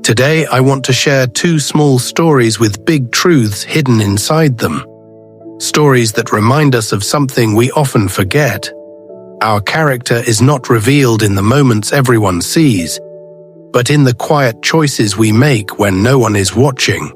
Today, I want to share 2 small stories with big truths hidden inside them. Stories that remind us of something we often forget. Our character is not revealed in the moments everyone sees, but in the quiet choices we make when no one is watching.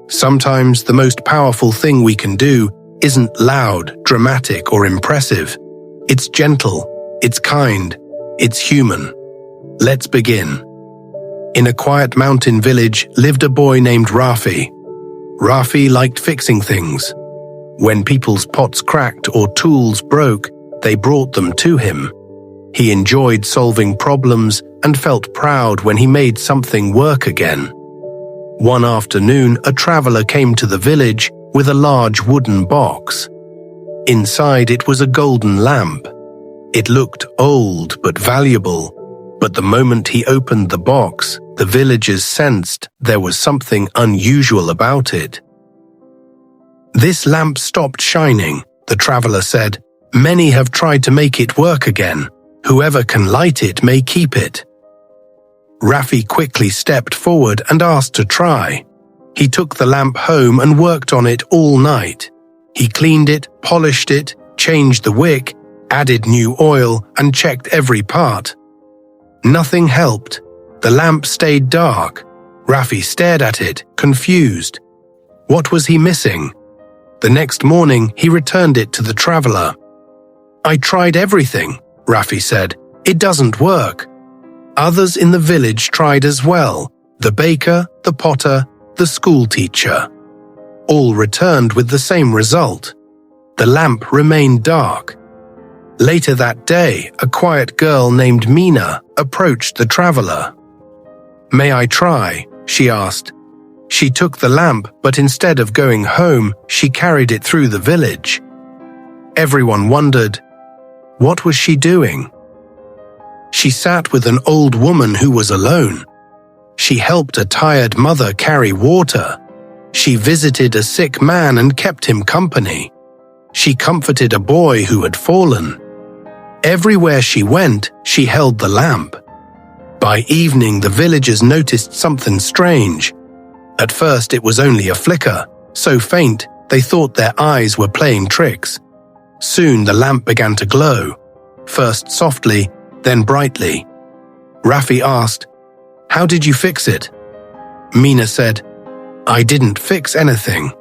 Sometimes the most powerful thing we can do isn't loud, dramatic, or impressive. It's gentle, it's kind, it's human. Let's begin. In a quiet mountain village lived a boy named Rafi. Rafi liked fixing things. When people's pots cracked or tools broke, they brought them to him. He enjoyed solving problems and felt proud when he made something work again. One afternoon, a traveler came to the village with a large wooden box. Inside it was a golden lamp. It looked old but valuable, but the moment he opened the box, the villagers sensed there was something unusual about it. "This lamp stopped shining," the traveler said. "Many have tried to make it work again. Whoever can light it may keep it." Rafi quickly stepped forward and asked to try. He took the lamp home and worked on it all night. He cleaned it, polished it, changed the wick, added new oil, and checked every part. Nothing helped. The lamp stayed dark. Rafi stared at it, confused. What was he missing? The next morning, he returned it to the traveler. "I tried everything," Rafi said. "It doesn't work." Others in the village tried as well. The baker, the potter, the school teacher. All returned with the same result. The lamp remained dark. Later that day, a quiet girl named Mina approached the traveler. "May I try?" she asked. She took the lamp, but instead of going home, she carried it through the village. Everyone wondered, what was she doing? She sat with an old woman who was alone. She helped a tired mother carry water. She visited a sick man and kept him company. She comforted a boy who had fallen. Everywhere she went, she held the lamp. By evening, the villagers noticed something strange. At first, it was only a flicker, so faint they thought their eyes were playing tricks. Soon the lamp began to glow, first softly, then brightly. Rafi asked, "How did you fix it?" Mina said, "I didn't fix anything.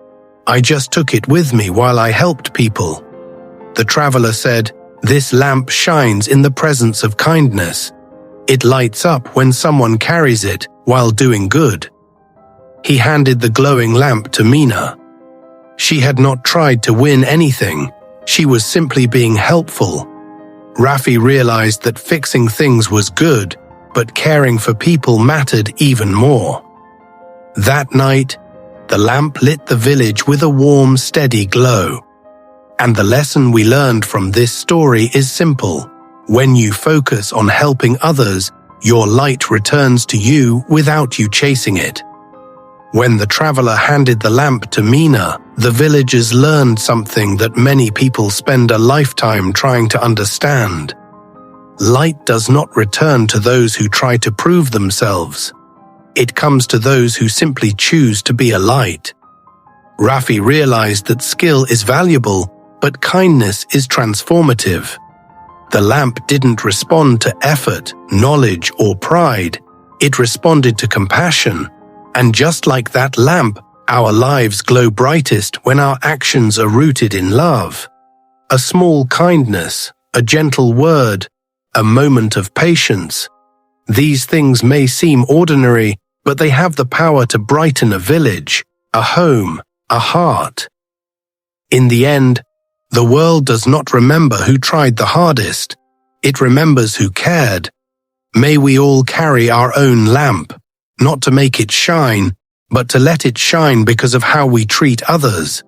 I just took it with me while I helped people." The traveler said, "This lamp shines in the presence of kindness. It lights up when someone carries it while doing good." He handed the glowing lamp to Mina. She had not tried to win anything. She was simply being helpful. Rafi realized that fixing things was good, but caring for people mattered even more. That night, the lamp lit the village with a warm, steady glow. And the lesson we learned from this story is simple. When you focus on helping others, your light returns to you without you chasing it. When the traveler handed the lamp to Mina, the villagers learned something that many people spend a lifetime trying to understand. Light does not return to those who try to prove themselves. It comes to those who simply choose to be a light. Rafi realized that skill is valuable, but kindness is transformative. The lamp didn't respond to effort, knowledge, or pride. It responded to compassion. And just like that lamp, our lives glow brightest when our actions are rooted in love. A small kindness, a gentle word, a moment of patience. These things may seem ordinary, but they have the power to brighten a village, a home, a heart. In the end, the world does not remember who tried the hardest. It remembers who cared. May we all carry our own lamp, not to make it shine, but to let it shine because of how we treat others.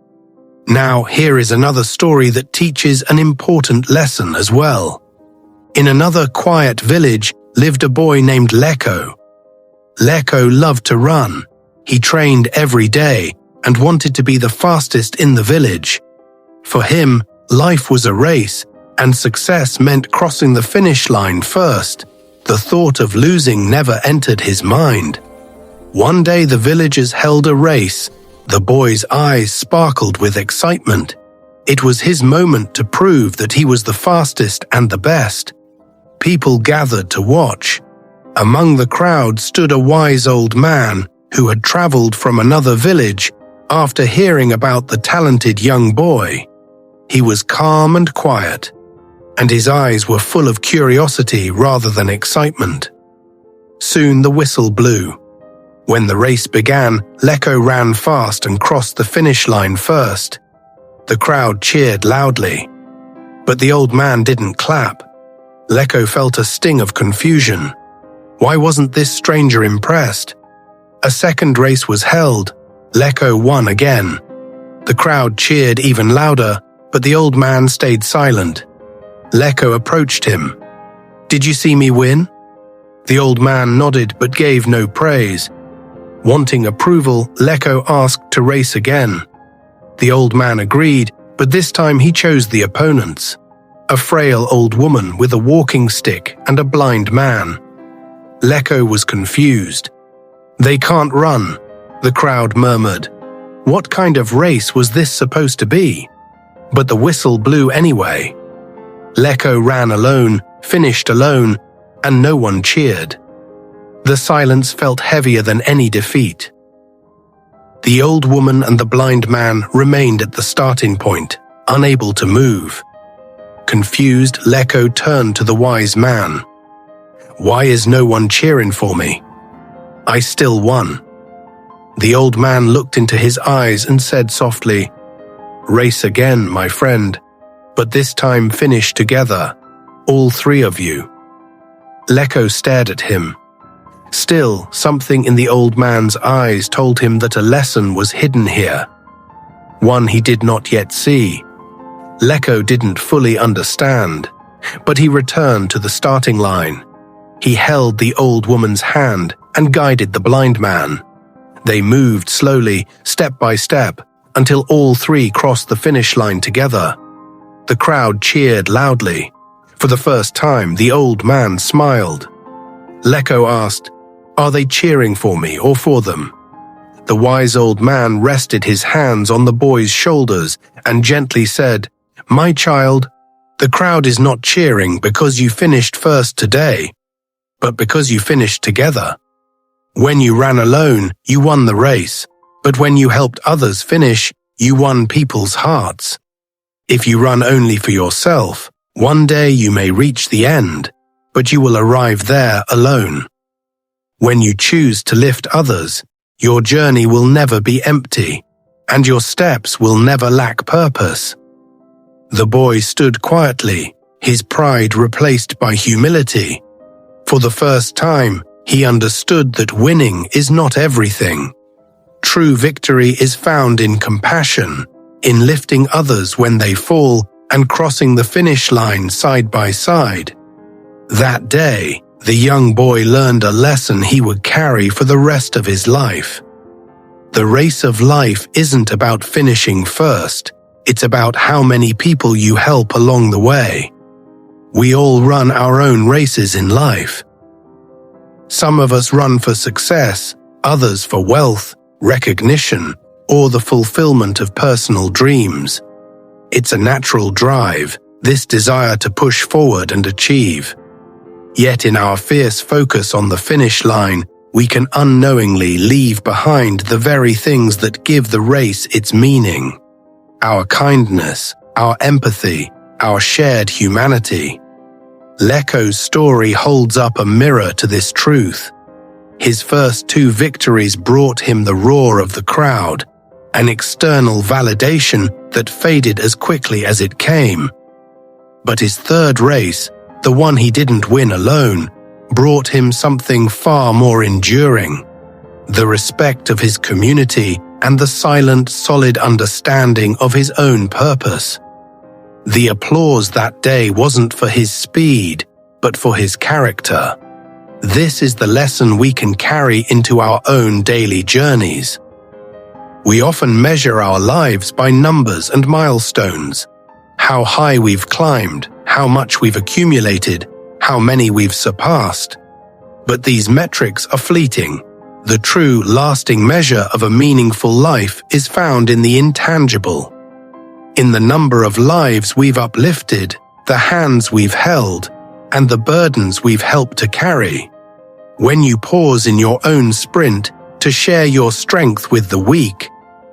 Now, here is another story that teaches an important lesson as well. In another quiet village lived a boy named Leko. Leko loved to run. He trained every day and wanted to be the fastest in the village. For him, life was a race, and success meant crossing the finish line first. The thought of losing never entered his mind. One day the villagers held a race. The boy's eyes sparkled with excitement. It was his moment to prove that he was the fastest and the best. People gathered to watch. Among the crowd stood a wise old man who had traveled from another village after hearing about the talented young boy. He was calm and quiet, and his eyes were full of curiosity rather than excitement. Soon the whistle blew. When the race began, Lecco ran fast and crossed the finish line first. The crowd cheered loudly, but the old man didn't clap. Lecco felt a sting of confusion. Why wasn't this stranger impressed? A second race was held. Lecco won again. The crowd cheered even louder, but the old man stayed silent. Lecco approached him. "Did you see me win?" The old man nodded but gave no praise. Wanting approval, Lecco asked to race again. The old man agreed, but this time he chose the opponents: a frail old woman with a walking stick and a blind man. Lecco was confused. "They can't run," the crowd murmured. What kind of race was this supposed to be? But the whistle blew anyway. Lecco ran alone, finished alone, and no one cheered. The silence felt heavier than any defeat. The old woman and the blind man remained at the starting point, unable to move. Confused, Lecco turned to the wise man. "Why is no one cheering for me? I still won." The old man looked into his eyes and said softly, "Race again, my friend, but this time finish together, all three of you." Lecco stared at him. Still, something in the old man's eyes told him that a lesson was hidden here, one he did not yet see. Lecco didn't fully understand, but he returned to the starting line. He held the old woman's hand and guided the blind man. They moved slowly, step by step, until all three crossed the finish line together. The crowd cheered loudly. For the first time, the old man smiled. Lecco asked, "Are they cheering for me or for them?" The wise old man rested his hands on the boy's shoulders and gently said, "My child, the crowd is not cheering because you finished first today, but because you finished together. When you ran alone, you won the race, but when you helped others finish, you won people's hearts. If you run only for yourself, one day you may reach the end, but you will arrive there alone. When you choose to lift others, your journey will never be empty, and your steps will never lack purpose." The boy stood quietly, his pride replaced by humility. For the first time, he understood that winning is not everything. True victory is found in compassion, in lifting others when they fall and crossing the finish line side by side. That day, the young boy learned a lesson he would carry for the rest of his life. The race of life isn't about finishing first, it's about how many people you help along the way. We all run our own races in life. Some of us run for success, others for wealth, recognition, or the fulfillment of personal dreams. It's a natural drive, this desire to push forward and achieve. Yet in our fierce focus on the finish line, we can unknowingly leave behind the very things that give the race its meaning. Our kindness, our empathy, our shared humanity. Lecco's story holds up a mirror to this truth. His first two victories brought him the roar of the crowd, an external validation that faded as quickly as it came. But his third race, the one he didn't win alone, brought him something far more enduring: the respect of his community and the silent, solid understanding of his own purpose. The applause that day wasn't for his speed, but for his character. This is the lesson we can carry into our own daily journeys. We often measure our lives by numbers and milestones: how high we've climbed, how much we've accumulated, how many we've surpassed. But these metrics are fleeting. The true, lasting measure of a meaningful life is found in the intangible. In the number of lives we've uplifted, the hands we've held, and the burdens we've helped to carry. When you pause in your own sprint to share your strength with the weak,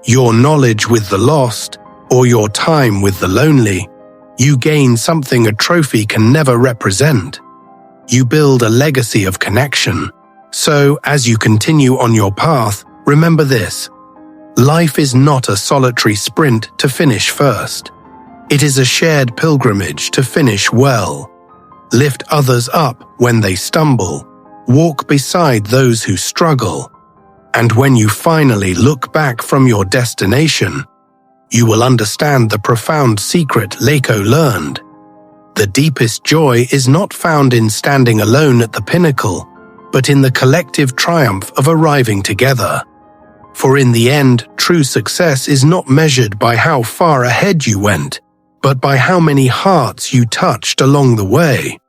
your knowledge with the lost, or your time with the lonely, you gain something a trophy can never represent. You build a legacy of connection. So, as you continue on your path, remember this: life is not a solitary sprint to finish first. It is a shared pilgrimage to finish well. Lift others up when they stumble. Walk beside those who struggle. And when you finally look back from your destination, you will understand the profound secret Leko learned. The deepest joy is not found in standing alone at the pinnacle, but in the collective triumph of arriving together. For in the end, true success is not measured by how far ahead you went, but by how many hearts you touched along the way.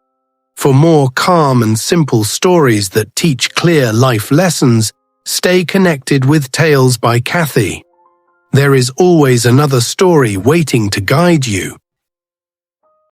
For more calm and simple stories that teach clear life lessons, stay connected with Tales by Cathie. There is always another story waiting to guide you.